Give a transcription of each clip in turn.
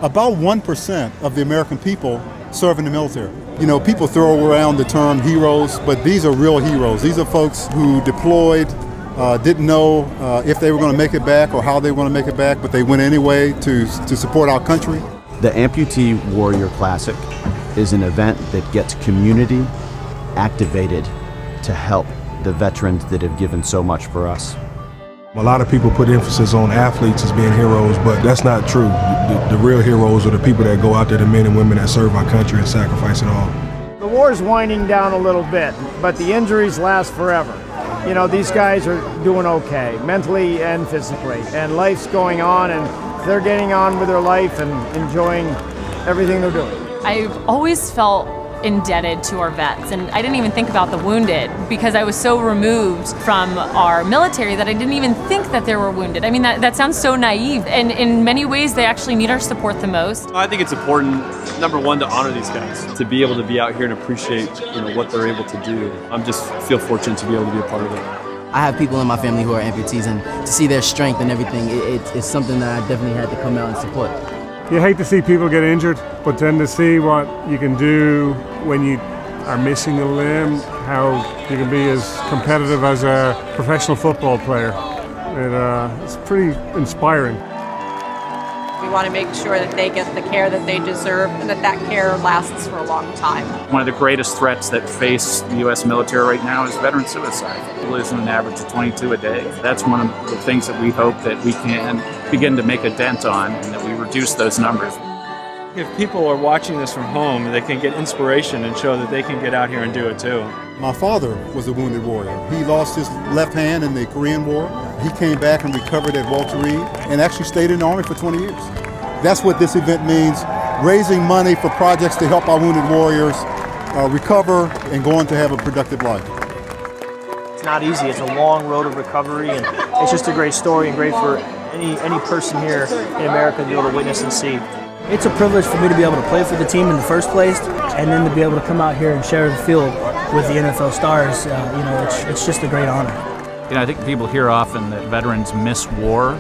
About 1% of the American people serve in the military. You know, people throw around the term heroes, but these are real heroes. These are folks who deployed, didn't know if they were going to make it back or how they were going to make it back, but they went anyway to support our country. The Amputee Warrior Classic is an event that gets community activated to help the veterans that have given so much for us. A lot of people put emphasis on athletes as being heroes, but that's not true. The real heroes are the people that go out there, the men and women that serve our country and sacrifice it all. The war's winding down a little bit, but the injuries last forever. You know, these guys are doing okay, mentally and physically, and life's going on, and they're getting on with their life and enjoying everything they're doing. I've always felt indebted to our vets, and I didn't even think about the wounded because I was so removed from our military that I didn't even think that there were wounded. I mean, that sounds so naive, and in many ways they actually need our support the most. I think it's important, number one, to honor these guys, to be able to be out here and appreciate what they're able to do. I'm just feel fortunate to be able to be a part of it. I have people in my family who are amputees, and to see their strength and everything, it's something that I definitely had to come out and support. You hate to see people get injured, but then to see what you can do when you are missing a limb, how you can be as competitive as a professional football player, it's pretty inspiring. We want to make sure that they get the care that they deserve and that care lasts for a long time. One of the greatest threats that face the U.S. military right now is veteran suicide. We're losing an average of 22 a day. That's one of the things that we hope that we can begin to make a dent on and that we reduce those numbers. If people are watching this from home, they can get inspiration and show that they can get out here and do it too. My father was a wounded warrior. He lost his left hand in the Korean War. He came back and recovered at Walter Reed and actually stayed in the Army for 20 years. That's what this event means, raising money for projects to help our wounded warriors recover and go on to have a productive life. It's not easy. It's a long road of recovery, and it's just a great story and great for any person here in America to be able to witness and see. It's a privilege for me to be able to play for the team in the first place, and then to be able to come out here and share the field with the NFL stars. It's just a great honor. I think people hear often that veterans miss war,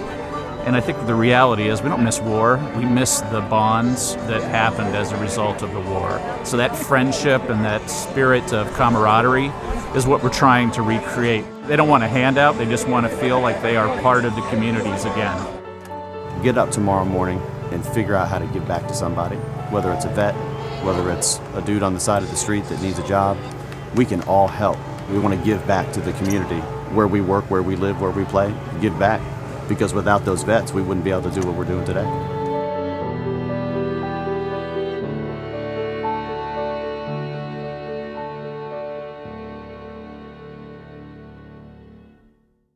and I think the reality is we don't miss war, we miss the bonds that happened as a result of the war. So that friendship and that spirit of camaraderie is what we're trying to recreate. They don't want a handout, they just want to feel like they are part of the communities again. Get up tomorrow morning and figure out how to give back to somebody, whether it's a vet, whether it's a dude on the side of the street that needs a job. We can all help. We want to give back to the community, where we work, where we live, where we play, give back. Because without those vets, we wouldn't be able to do what we're doing today.